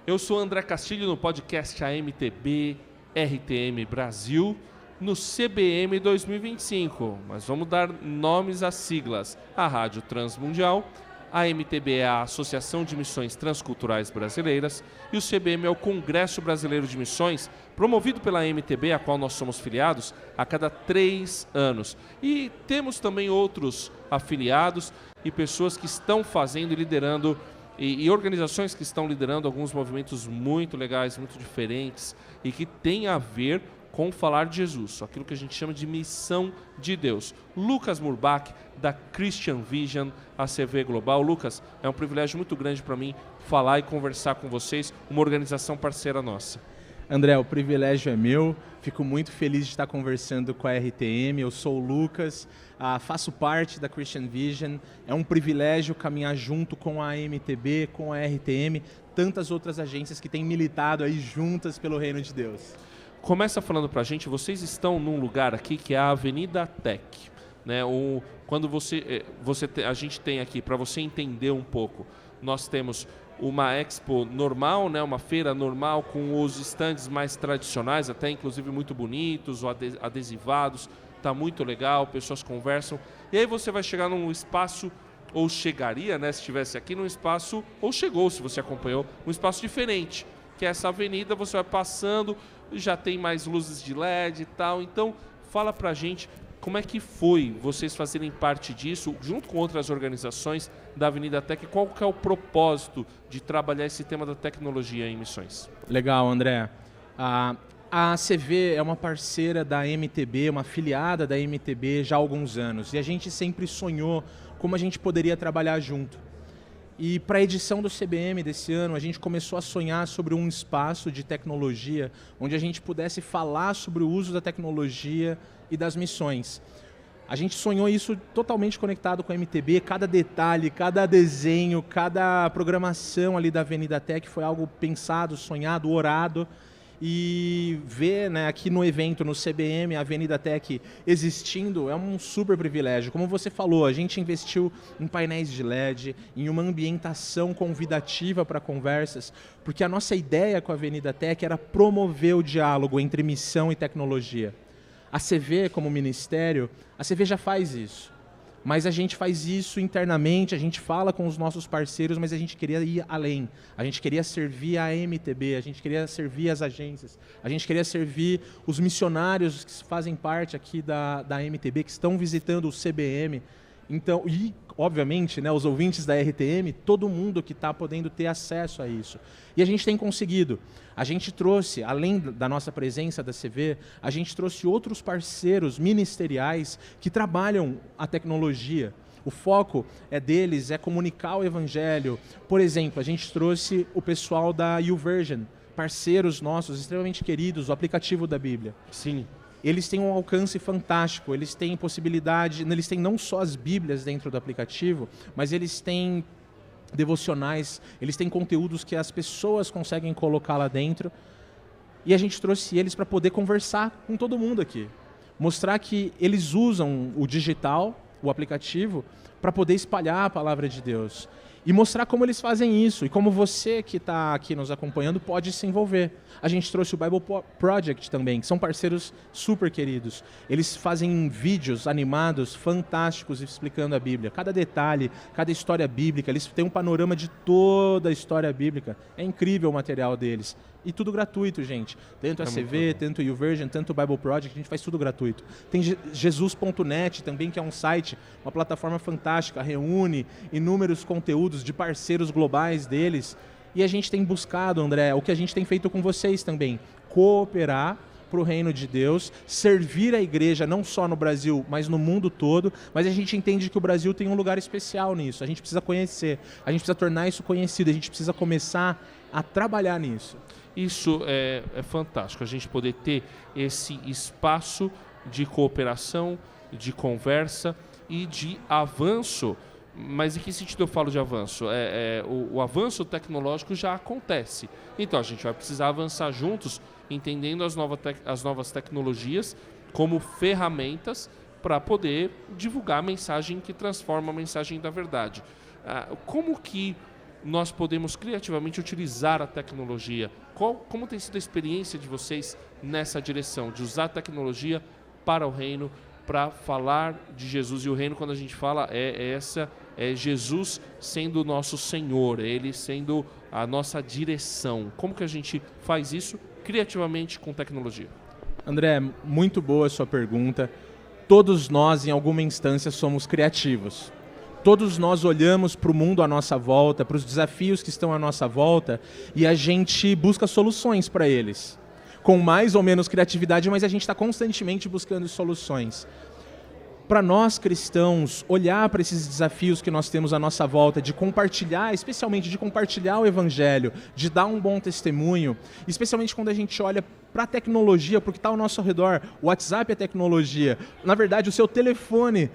Eu sou André Castilho no podcast AMTB RTM Brasil no CBM 2025, mas vamos dar nomes às siglas. A Rádio Transmundial, a AMTB é a Associação de Missões Transculturais Brasileiras e o CBM é o Congresso Brasileiro de Missões, promovido pela AMTB, a qual nós somos filiados, a cada 3 anos. E temos também outros afiliados e pessoas que estão fazendo e liderando e organizações que estão liderando alguns movimentos muito legais, muito diferentes e que têm a ver com falar de Jesus, aquilo que a gente chama de missão de Deus. Lucas Murbach, da Christian Vision ACV Global. Lucas, é um privilégio muito grande para mim falar e conversar com vocês, uma organização parceira nossa. André, o privilégio é meu, fico muito feliz de estar conversando com a RTM, eu sou o Lucas, faço parte da Christian Vision, é um privilégio caminhar junto com a AMTB, com a RTM, tantas outras agências que têm militado aí juntas pelo Reino de Deus. Começa falando pra gente, vocês estão num lugar aqui que é a Avenida Tech, né? Quando a gente tem aqui, para você entender um pouco, nós temos uma expo normal, né? Uma feira normal com os estandes mais tradicionais, até inclusive muito bonitos, adesivados, tá muito legal, pessoas conversam. E aí você vai chegar num espaço, ou chegaria, né? Se estivesse aqui num espaço, ou chegou, se você acompanhou, um espaço diferente, que é essa avenida, você vai passando, já tem mais luzes de LED e tal. Então, fala pra gente como é que foi vocês fazerem parte disso, junto com outras organizações da Avenida Tech, qual que é o propósito de trabalhar esse tema da tecnologia em missões? Legal, André. A ACV é uma parceira da MTB, uma afiliada da MTB já há alguns anos, e a gente sempre sonhou como a gente poderia trabalhar junto. E para a edição do CBM desse ano, a gente começou a sonhar sobre um espaço de tecnologia onde a gente pudesse falar sobre o uso da tecnologia e das missões. A gente sonhou isso totalmente conectado com a MTB, cada detalhe, cada desenho, cada programação ali da Avenida Tech foi algo pensado, sonhado, orado. E ver, né, aqui no evento, no CBM, a Avenida Tech existindo é um super privilégio. Como você falou, a gente investiu em painéis de LED, em uma ambientação convidativa para conversas, porque a nossa ideia com a Avenida Tech era promover o diálogo entre missão e tecnologia. A CV, como ministério, a CV já faz isso. Mas a gente faz isso internamente, a gente fala com os nossos parceiros, mas a gente queria ir além. A gente queria servir a MTB, a gente queria servir as agências, a gente queria servir os missionários que fazem parte aqui da MTB, que estão visitando o CBM. Então, e, obviamente, né, os ouvintes da RTM, todo mundo que está podendo ter acesso a isso. E a gente tem conseguido. A gente trouxe, além da nossa presença da CV, a gente trouxe outros parceiros ministeriais que trabalham a tecnologia. O foco deles é comunicar o evangelho. Por exemplo, a gente trouxe o pessoal da YouVersion, parceiros nossos, extremamente queridos, o aplicativo da Bíblia. Sim. Eles têm um alcance fantástico, eles têm possibilidade, eles têm não só as Bíblias dentro do aplicativo, mas eles têm devocionais, eles têm conteúdos que as pessoas conseguem colocar lá dentro. E a gente trouxe eles para poder conversar com todo mundo aqui. Mostrar que eles usam o digital, o aplicativo, para poder espalhar a palavra de Deus. E mostrar como eles fazem isso e como você que está aqui nos acompanhando pode se envolver. A gente trouxe o Bible Project também, que são parceiros super queridos. Eles fazem vídeos animados fantásticos explicando a Bíblia. Cada detalhe, cada história bíblica, eles têm um panorama de toda a história bíblica. É incrível o material deles. E tudo gratuito, gente. Tanto a CV, tanto o YouVersion, tanto o Bible Project, a gente faz tudo gratuito. Tem Jesus.net também, que é um site, uma plataforma fantástica, reúne inúmeros conteúdos de parceiros globais deles. E a gente tem buscado, André, o que a gente tem feito com vocês também, cooperar para o reino de Deus, servir a igreja não só no Brasil, mas no mundo todo, mas a gente entende que o Brasil tem um lugar especial nisso, a gente precisa conhecer, a gente precisa tornar isso conhecido, a gente precisa começar a trabalhar nisso. Isso é fantástico, a gente poder ter esse espaço de cooperação, de conversa e de avanço. Mas em que sentido eu falo de avanço? O avanço tecnológico já acontece. Então a gente vai precisar avançar juntos, entendendo as novas tecnologias como ferramentas para poder divulgar a mensagem que transforma a mensagem da verdade. Como que nós podemos criativamente utilizar a tecnologia? Como tem sido a experiência de vocês nessa direção, de usar a tecnologia para o reino, para falar de Jesus? E o reino, quando a gente fala, é Jesus sendo o nosso Senhor, Ele sendo a nossa direção. Como que a gente faz isso criativamente com tecnologia? André, muito boa a sua pergunta. Todos nós, em alguma instância, somos criativos. Todos nós olhamos para o mundo à nossa volta, para os desafios que estão à nossa volta, e a gente busca soluções para eles. Com mais ou menos criatividade, mas a gente está constantemente buscando soluções. Para nós cristãos, olhar para esses desafios que nós temos à nossa volta, de compartilhar, especialmente de compartilhar o Evangelho, de dar um bom testemunho, especialmente quando a gente olha para a tecnologia, porque está ao nosso redor, o WhatsApp é tecnologia, na verdade o seu telefone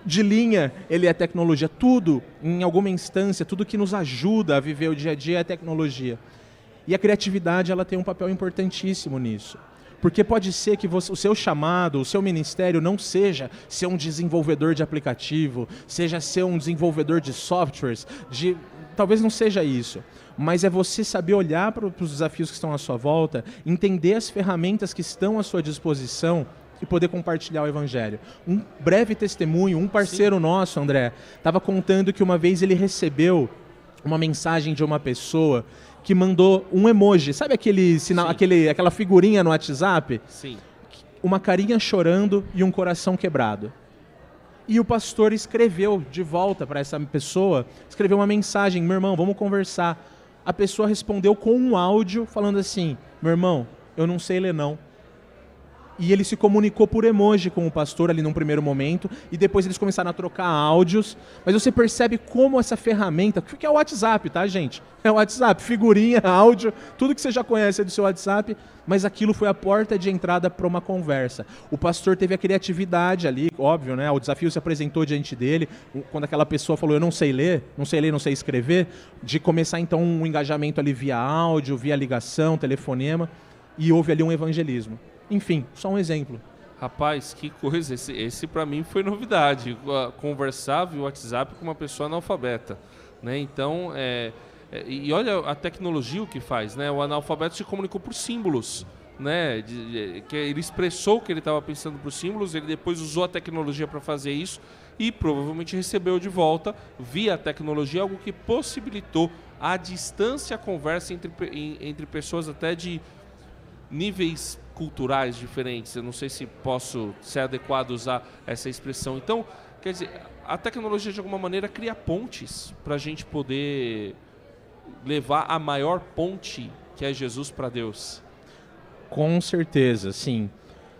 de linha, ele é tecnologia, tudo, em alguma instância, tudo que nos ajuda a viver o dia a dia é tecnologia. E a criatividade, ela tem um papel importantíssimo nisso. Porque pode ser que o seu chamado, o seu ministério não seja ser um desenvolvedor de aplicativo, seja ser um desenvolvedor de softwares, talvez não seja isso. Mas é você saber olhar para os desafios que estão à sua volta, entender as ferramentas que estão à sua disposição e poder compartilhar o Evangelho. Um breve testemunho, um parceiro nosso, André, estava contando que uma vez ele recebeu uma mensagem de uma pessoa que mandou um emoji, sabe aquele sinal, aquela figurinha no WhatsApp? Sim. Uma carinha chorando e um coração quebrado. E o pastor escreveu de volta para essa pessoa, escreveu uma mensagem: meu irmão, vamos conversar. A pessoa respondeu com um áudio falando assim: meu irmão, eu não sei ler não. E ele se comunicou por emoji com o pastor ali num primeiro momento, e depois eles começaram a trocar áudios. Mas você percebe como essa ferramenta, que é o WhatsApp, tá, gente? É o WhatsApp, figurinha, áudio, tudo que você já conhece é do seu WhatsApp, mas aquilo foi a porta de entrada para uma conversa. O pastor teve a criatividade ali, óbvio, né? O desafio se apresentou diante dele, quando aquela pessoa falou: eu não sei ler, não sei escrever, de começar então um engajamento ali via áudio, via ligação, telefonema, e houve ali um evangelismo. Enfim, só um exemplo. Rapaz, que coisa, esse para mim foi novidade, conversar via WhatsApp com uma pessoa analfabeta, né? Então, e olha a tecnologia o que faz, né? O analfabeto se comunicou por símbolos, né? Que ele expressou o que ele estava pensando por símbolos, ele depois usou a tecnologia para fazer isso e provavelmente recebeu de volta, via a tecnologia, algo que possibilitou à distância a conversa entre pessoas até de níveis culturais diferentes. Eu não sei se posso ser adequado usar essa expressão. Então, quer dizer, a tecnologia de alguma maneira cria pontes para a gente poder levar a maior ponte que é Jesus para Deus. Com certeza, sim.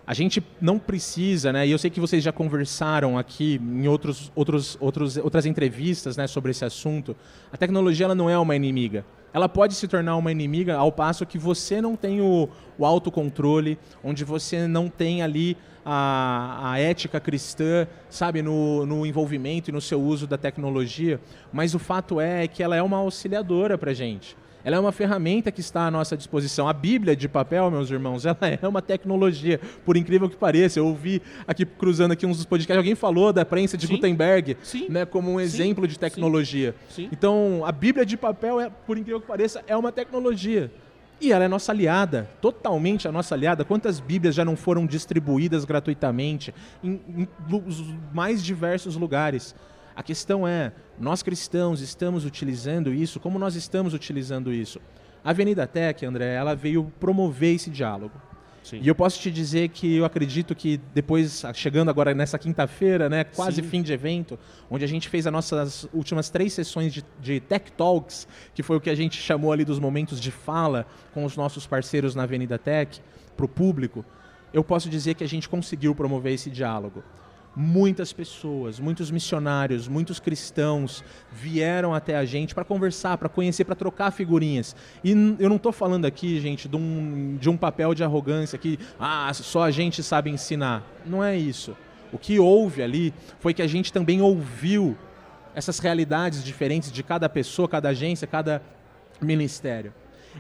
A gente não precisa, né? E eu sei que vocês já conversaram aqui em outras entrevistas, né, sobre esse assunto. A tecnologia, ela não é uma inimiga. Ela pode se tornar uma inimiga ao passo que você não tem o autocontrole, onde você não tem ali a ética cristã, sabe, no envolvimento e no seu uso da tecnologia. Mas o fato é que ela é uma auxiliadora para a gente. Ela é uma ferramenta que está à nossa disposição. A Bíblia de papel, meus irmãos, ela é uma tecnologia, por incrível que pareça. Eu ouvi aqui, cruzando aqui uns dos podcasts, alguém falou da prensa de Gutenberg, né, como um exemplo de tecnologia. Sim. Então, a Bíblia de papel, por incrível que pareça, é uma tecnologia. E ela é nossa aliada, totalmente a nossa aliada. Quantas Bíblias já não foram distribuídas gratuitamente em os mais diversos lugares? A questão é, nós cristãos estamos utilizando isso? Como nós estamos utilizando isso? A Avenida Tech, André, ela veio promover esse diálogo. Sim. E eu posso te dizer que eu acredito que depois, chegando agora nessa quinta-feira, né, quase fim de evento, onde a gente fez as nossas últimas 3 sessões de Tech Talks, que foi o que a gente chamou ali dos momentos de fala com os nossos parceiros na Avenida Tech, para o público, eu posso dizer que a gente conseguiu promover esse diálogo. Muitas pessoas, muitos missionários, muitos cristãos vieram até a gente para conversar, para conhecer, para trocar figurinhas. E eu não estou falando aqui, gente, de um papel de arrogância que só a gente sabe ensinar. Não é isso. O que houve ali foi que a gente também ouviu essas realidades diferentes de cada pessoa, cada agência, cada ministério.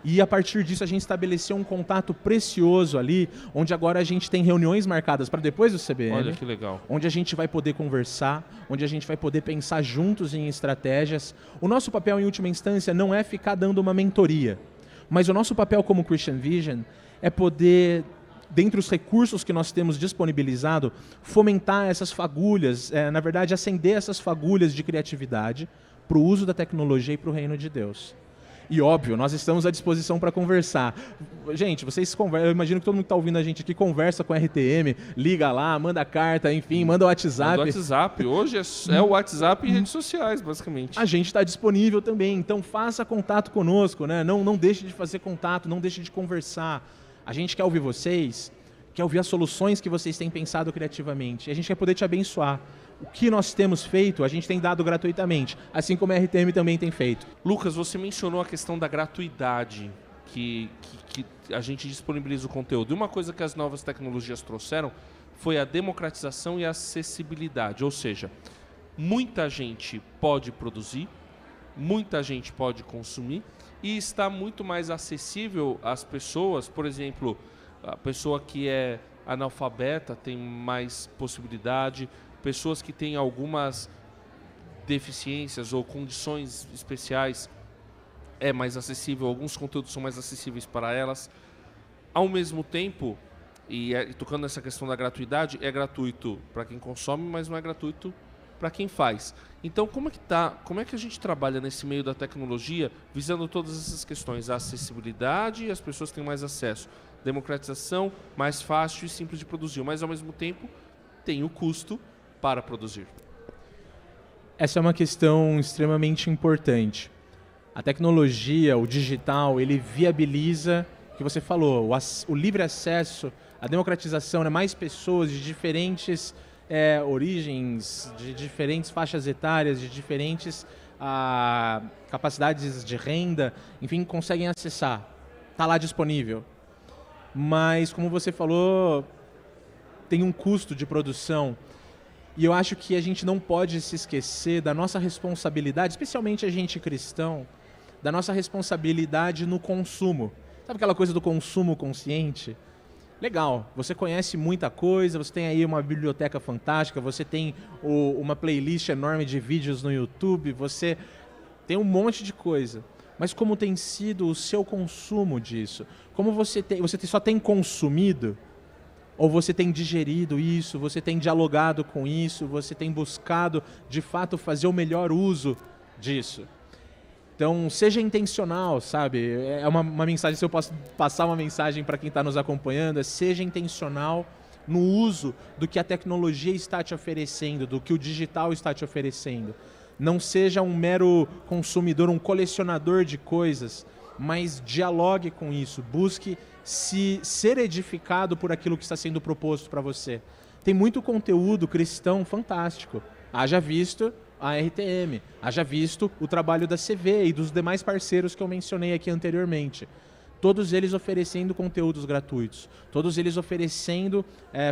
E a partir disso a gente estabeleceu um contato precioso ali, onde agora a gente tem reuniões marcadas para depois do CBM. Olha que legal. Onde a gente vai poder conversar, onde a gente vai poder pensar juntos em estratégias. O nosso papel, em última instância, não é ficar dando uma mentoria, mas o nosso papel como Christian Vision é poder, dentre os recursos que nós temos disponibilizado, fomentar essas fagulhas, na verdade, acender essas fagulhas de criatividade para o uso da tecnologia e para o reino de Deus. E óbvio, nós estamos à disposição para conversar. Gente, vocês conversam, eu imagino que todo mundo que está ouvindo a gente aqui conversa com a RTM, liga lá, manda carta, enfim, manda o WhatsApp. Manda o WhatsApp. Hoje é o WhatsApp e redes sociais, basicamente. A gente está disponível também, então faça contato conosco, né? Não deixe de fazer contato, não deixe de conversar. A gente quer ouvir vocês, quer ouvir as soluções que vocês têm pensado criativamente. E a gente quer poder te abençoar. O que nós temos feito, a gente tem dado gratuitamente, assim como a RTM também tem feito. Lucas, você mencionou a questão da gratuidade, que a gente disponibiliza o conteúdo. E uma coisa que as novas tecnologias trouxeram foi a democratização e a acessibilidade. Ou seja, muita gente pode produzir, muita gente pode consumir e está muito mais acessível às pessoas. Por exemplo, a pessoa que é analfabeta tem mais possibilidade, pessoas que têm algumas deficiências ou condições especiais é mais acessível, alguns conteúdos são mais acessíveis para elas. Ao mesmo tempo, e tocando nessa questão da gratuidade, é gratuito para quem consome, mas não é gratuito para quem faz. Então, como é que a gente trabalha nesse meio da tecnologia, visando todas essas questões, a acessibilidade e as pessoas têm mais acesso, democratização, mais fácil e simples de produzir, mas ao mesmo tempo tem o custo para produzir? Essa é uma questão extremamente importante. A tecnologia, o digital, ele viabiliza o que você falou, o livre acesso, a democratização, né? Mais pessoas de diferentes origens, de diferentes faixas etárias, de diferentes capacidades de renda, enfim, conseguem acessar. Está lá disponível. Mas, como você falou, tem um custo de produção. E eu acho que a gente não pode se esquecer da nossa responsabilidade, especialmente a gente cristão, da nossa responsabilidade no consumo. Sabe aquela coisa do consumo consciente? Legal, você conhece muita coisa, você tem aí uma biblioteca fantástica, você tem uma playlist enorme de vídeos no YouTube, você tem um monte de coisa. Mas como tem sido o seu consumo disso? Como você só tem consumido? Ou você tem digerido isso, você tem dialogado com isso, você tem buscado, de fato, fazer o melhor uso disso? Então, seja intencional, sabe? É uma mensagem, se eu posso passar uma mensagem para quem está nos acompanhando, seja intencional no uso do que a tecnologia está te oferecendo, do que o digital está te oferecendo. Não seja um mero consumidor, um colecionador de coisas, mas dialogue com isso, busque ser edificado por aquilo que está sendo proposto para você. Tem muito conteúdo cristão fantástico. Haja visto a RTM, haja visto o trabalho da CV e dos demais parceiros que eu mencionei aqui anteriormente. Todos eles oferecendo conteúdos gratuitos, todos eles oferecendo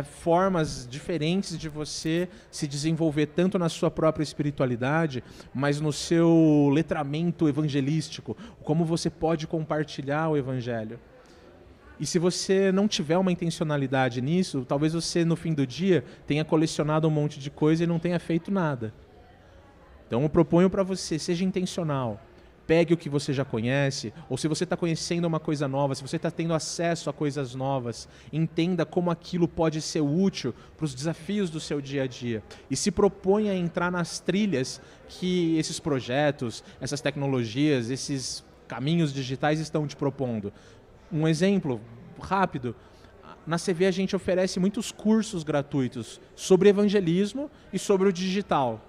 formas diferentes de você se desenvolver tanto na sua própria espiritualidade, mas no seu letramento evangelístico, como você pode compartilhar o evangelho. E se você não tiver uma intencionalidade nisso, talvez você no fim do dia tenha colecionado um monte de coisa e não tenha feito nada. Então eu proponho para você, seja intencional. Pegue o que você já conhece, ou se você está conhecendo uma coisa nova, se você está tendo acesso a coisas novas, entenda como aquilo pode ser útil para os desafios do seu dia a dia. E se proponha a entrar nas trilhas que esses projetos, essas tecnologias, esses caminhos digitais estão te propondo. Um exemplo rápido, na CV a gente oferece muitos cursos gratuitos sobre evangelismo e sobre o digital.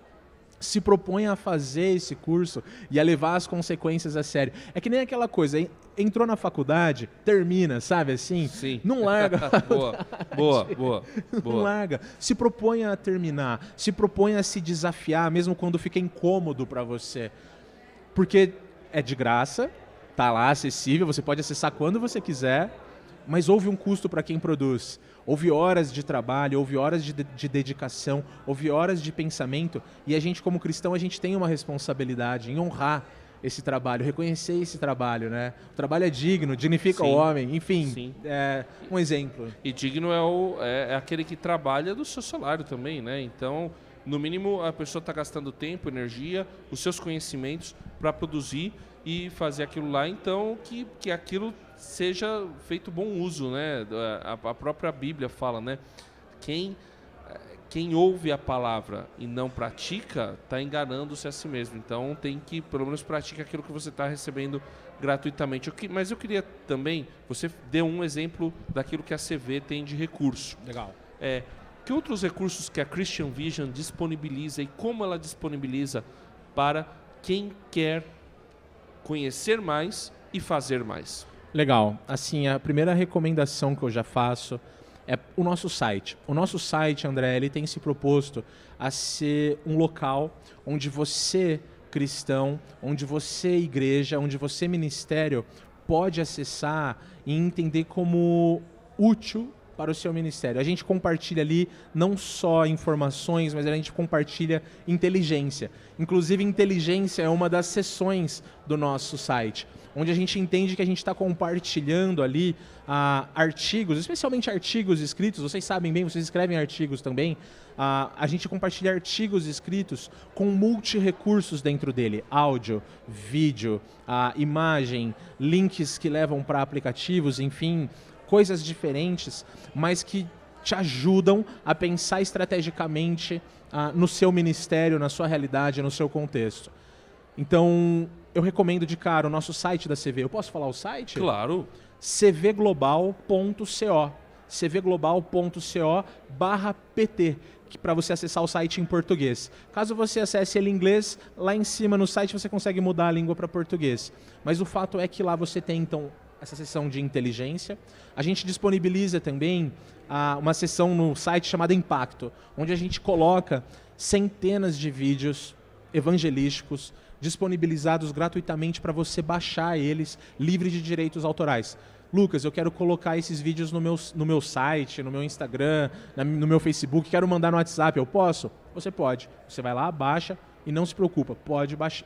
Se propõe a fazer esse curso e a levar as consequências a sério. É que nem aquela coisa, entrou na faculdade, termina, sabe assim? Sim. Não larga. Boa. Não larga. Se propõe a terminar, se propõe a se desafiar, mesmo quando fica incômodo para você. Porque é de graça, tá lá acessível, você pode acessar quando você quiser, mas houve um custo para quem produz. Houve horas de trabalho, houve horas de dedicação, houve horas de pensamento, e a gente como cristão, a gente tem uma responsabilidade em honrar esse trabalho, reconhecer esse trabalho, né? O trabalho é digno, dignifica Sim, o homem, enfim, sim. é um exemplo. E digno é aquele que trabalha do seu salário também, né? Então, no mínimo, a pessoa está gastando tempo, energia, os seus conhecimentos para produzir e fazer aquilo lá, então que aquilo seja feito bom uso, né? A própria Bíblia fala, né? Quem ouve a palavra e não pratica, está enganando-se a si mesmo. Então tem que, pelo menos, praticar aquilo que você está recebendo gratuitamente. Mas eu queria também, você deu um exemplo daquilo que a CV tem de recurso. Legal. Que outros recursos que a Christian Vision disponibiliza e como ela disponibiliza para quem quer conhecer mais e fazer mais? Legal. Assim, a primeira recomendação que eu já faço é o nosso site. O nosso site, André, ele tem se proposto a ser um local onde você, cristão, onde você, igreja, onde você, ministério, pode acessar e entender como útil para o seu ministério. A gente compartilha ali não só informações, mas a gente compartilha inteligência. Inclusive, inteligência é uma das seções do nosso site, onde a gente entende que a gente está compartilhando ali artigos, especialmente artigos escritos. Vocês sabem bem, vocês escrevem artigos também. A gente compartilha artigos escritos com multi-recursos dentro dele. Áudio, vídeo, imagem, links que levam para aplicativos, enfim, coisas diferentes, mas que te ajudam a pensar estrategicamente no seu ministério, na sua realidade, no seu contexto. Então, eu recomendo de cara o nosso site da CV. Eu posso falar o site? Claro. cvglobal.co cvglobal.co/pt, para você acessar o site em português. Caso você acesse ele em inglês, lá em cima no site você consegue mudar a língua para português. Mas o fato é que lá você tem, então, essa seção de inteligência. A gente disponibiliza também uma seção no site chamada Impacto, onde a gente coloca centenas de vídeos evangelísticos disponibilizados gratuitamente para você baixar eles, livres de direitos autorais. Lucas, eu quero colocar esses vídeos no meu site, no meu Instagram, no meu Facebook, quero mandar no WhatsApp, eu posso? Você pode. Você vai lá, baixa e não se preocupa,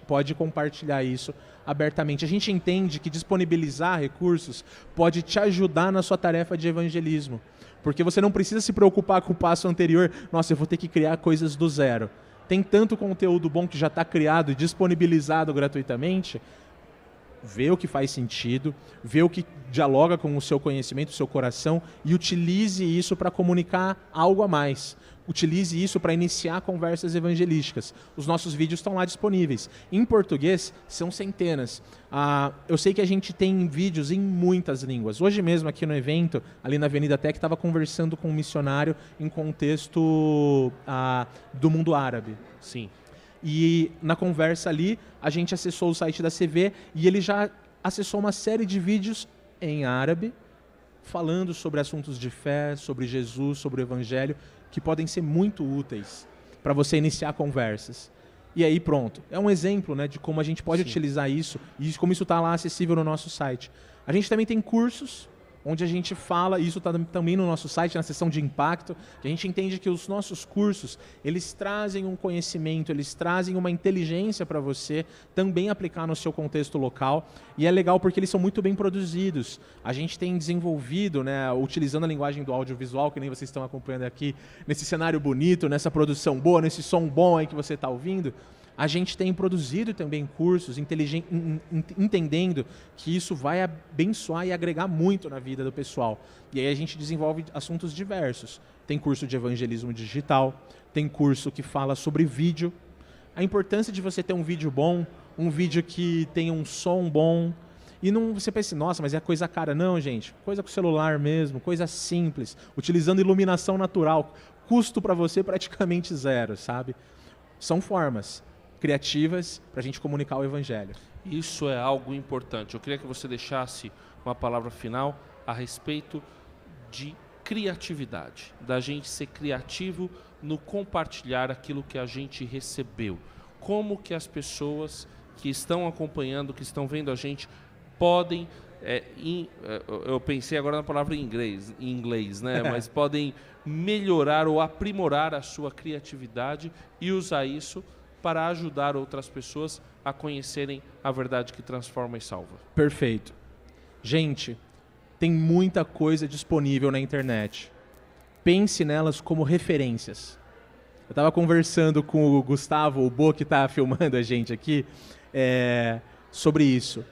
pode compartilhar isso abertamente. A gente entende que disponibilizar recursos pode te ajudar na sua tarefa de evangelismo, porque você não precisa se preocupar com o passo anterior, nossa, eu vou ter que criar coisas do zero. Tem tanto conteúdo bom que já está criado e disponibilizado gratuitamente. Vê o que faz sentido, vê o que dialoga com o seu conhecimento, o seu coração e utilize isso para comunicar algo a mais. Utilize isso para iniciar conversas evangelísticas. Os nossos vídeos estão lá disponíveis. Em português, são centenas. Eu sei que a gente tem vídeos em muitas línguas. Hoje mesmo, aqui no evento, ali na Avenida Tech, estava conversando com um missionário em contexto do mundo árabe. Sim. E na conversa ali, a gente acessou o site da CV e ele já acessou uma série de vídeos em árabe, falando sobre assuntos de fé, sobre Jesus, sobre o Evangelho, que podem ser muito úteis para você iniciar conversas. E aí pronto. É um exemplo, né, de como a gente pode utilizar isso e como isso está lá acessível no nosso site. A gente também tem cursos onde a gente fala, e isso está também no nosso site, na seção de impacto, que a gente entende que os nossos cursos, eles trazem um conhecimento, eles trazem uma inteligência para você também aplicar no seu contexto local, e é legal porque eles são muito bem produzidos. A gente tem desenvolvido, né, utilizando a linguagem do audiovisual, que nem vocês estão acompanhando aqui, nesse cenário bonito, nessa produção boa, nesse som bom aí que você está ouvindo, a gente tem produzido também cursos entendendo que isso vai abençoar e agregar muito na vida do pessoal. E aí a gente desenvolve assuntos diversos. Tem curso de evangelismo digital, tem curso que fala sobre vídeo, a importância de você ter um vídeo bom, um vídeo que tenha um som bom. E não você pensa, nossa, mas é coisa cara. Não, gente, coisa com celular mesmo, coisa simples, utilizando iluminação natural, custo para você praticamente zero, sabe? São formas criativas para a gente comunicar o Evangelho. Isso é algo importante. Eu queria que você deixasse uma palavra final a respeito de criatividade, da gente ser criativo no compartilhar aquilo que a gente recebeu. Como que as pessoas que estão acompanhando, que estão vendo a gente, podem, eu pensei agora na palavra em inglês, né? Mas podem melhorar ou aprimorar a sua criatividade e usar isso para ajudar outras pessoas a conhecerem a verdade que transforma e salva. Perfeito. Gente, tem muita coisa disponível na internet. Pense nelas como referências. Eu estava conversando com o Gustavo, o Bo, que está filmando a gente aqui, sobre isso.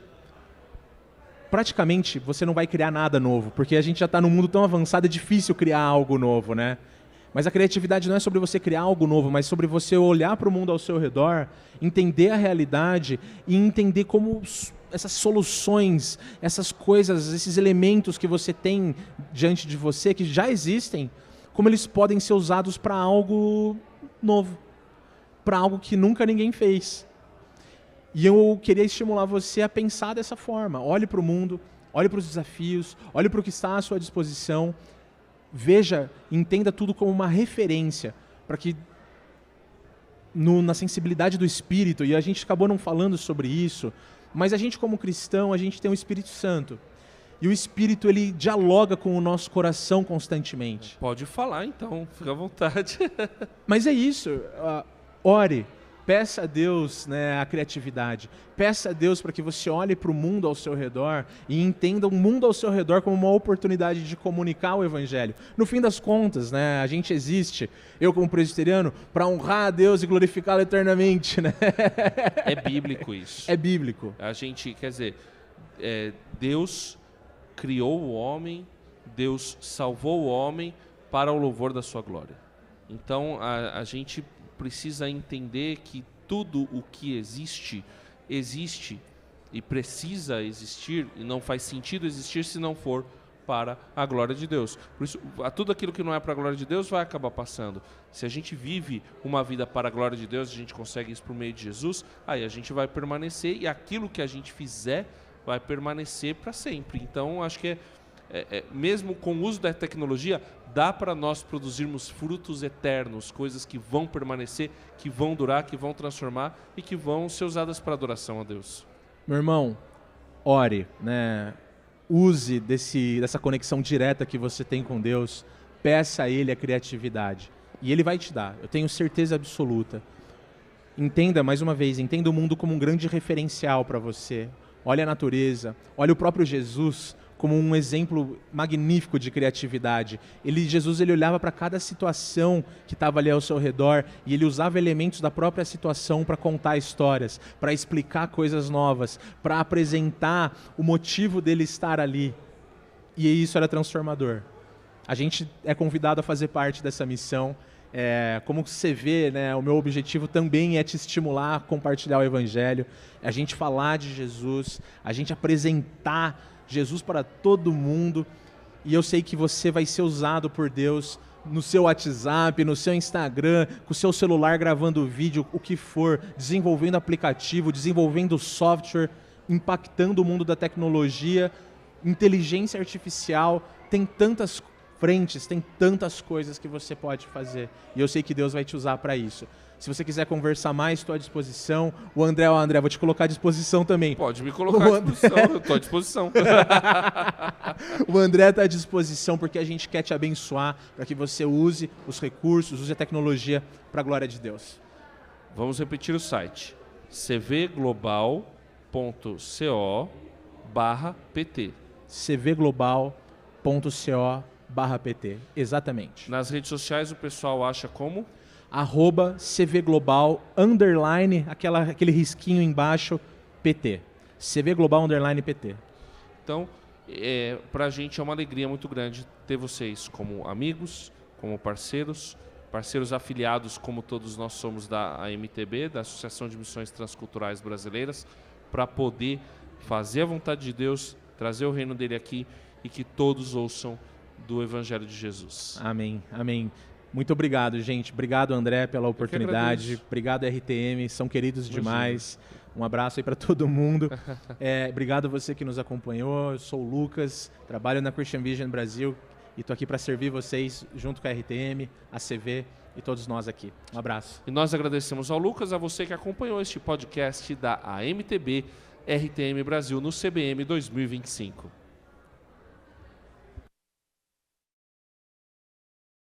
Praticamente, você não vai criar nada novo, porque a gente já está num mundo tão avançado, é difícil criar algo novo, né? Mas a criatividade não é sobre você criar algo novo, mas sobre você olhar para o mundo ao seu redor, entender a realidade e entender como essas soluções, essas coisas, esses elementos que você tem diante de você, que já existem, como eles podem ser usados para algo novo, para algo que nunca ninguém fez. E eu queria estimular você a pensar dessa forma. Olhe para o mundo, olhe para os desafios, olhe para o que está à sua disposição. Veja, entenda tudo como uma referência, para que na sensibilidade do Espírito, e a gente acabou não falando sobre isso, mas a gente como cristão, a gente tem o Espírito Santo. E o Espírito, ele dialoga com o nosso coração constantemente. Pode falar então, fica à vontade. Mas é isso, ore. Peça a Deus, né, a criatividade. Peça a Deus para que você olhe para o mundo ao seu redor e entenda o mundo ao seu redor como uma oportunidade de comunicar o Evangelho. No fim das contas, né, a gente existe, eu como presbiteriano, para honrar a Deus e glorificá-lo eternamente. Né? É bíblico isso. É bíblico. A gente, quer dizer, Deus criou o homem, Deus salvou o homem para o louvor da sua glória. Então, a gente precisa entender que tudo o que existe e precisa existir, e não faz sentido existir se não for para a glória de Deus. Por isso, tudo aquilo que não é para a glória de Deus vai acabar passando. Se a gente vive uma vida para a glória de Deus, a gente consegue isso por meio de Jesus, aí a gente vai permanecer e aquilo que a gente fizer vai permanecer para sempre. Então, acho que mesmo com o uso da tecnologia, dá para nós produzirmos frutos eternos, coisas que vão permanecer, que vão durar, que vão transformar e que vão ser usadas para adoração a Deus. Meu irmão, ore, né? Use dessa conexão direta que você tem com Deus, peça a Ele a criatividade e Ele vai te dar, eu tenho certeza absoluta. Entenda, mais uma vez, entenda o mundo como um grande referencial para você. Olhe a natureza, olhe o próprio Jesus como um exemplo magnífico de criatividade. Jesus olhava para cada situação que estava ali ao seu redor e ele usava elementos da própria situação para contar histórias, para explicar coisas novas, para apresentar o motivo dele estar ali. E isso era transformador. A gente é convidado a fazer parte dessa missão. Como você vê, né, o meu objetivo também é te estimular a compartilhar o Evangelho, a gente falar de Jesus, a gente apresentar Jesus para todo mundo, e eu sei que você vai ser usado por Deus no seu WhatsApp, no seu Instagram, com o seu celular gravando vídeo, o que for, desenvolvendo aplicativo, desenvolvendo software, impactando o mundo da tecnologia, inteligência artificial, tem tantas frentes, tem tantas coisas que você pode fazer, e eu sei que Deus vai te usar para isso. Se você quiser conversar mais, estou à disposição. O André, vou te colocar à disposição também. Pode me colocar à disposição, eu estou à disposição. O André está à disposição porque a gente quer te abençoar para que você use os recursos, use a tecnologia para a glória de Deus. Vamos repetir o site. cvglobal.co/pt cvglobal.co/pt, exatamente. Nas redes sociais o pessoal acha como? @cvglobal_, aquele risquinho embaixo, PT. cvglobal_PT. Então, para a gente é uma alegria muito grande ter vocês como amigos, como parceiros afiliados, como todos nós somos da AMTB, da Associação de Missões Transculturais Brasileiras, para poder fazer a vontade de Deus, trazer o reino dele aqui e que todos ouçam do Evangelho de Jesus. Amém, amém. Muito obrigado, gente. Obrigado, André, pela oportunidade. Obrigado, RTM. São queridos demais. Um abraço aí para todo mundo. Obrigado a você que nos acompanhou. Eu sou o Lucas, trabalho na Christian Vision Brasil e estou aqui para servir vocês junto com a RTM, a CV e todos nós aqui. Um abraço. E nós agradecemos ao Lucas, a você que acompanhou este podcast da AMTB RTM Brasil no CBM 2025.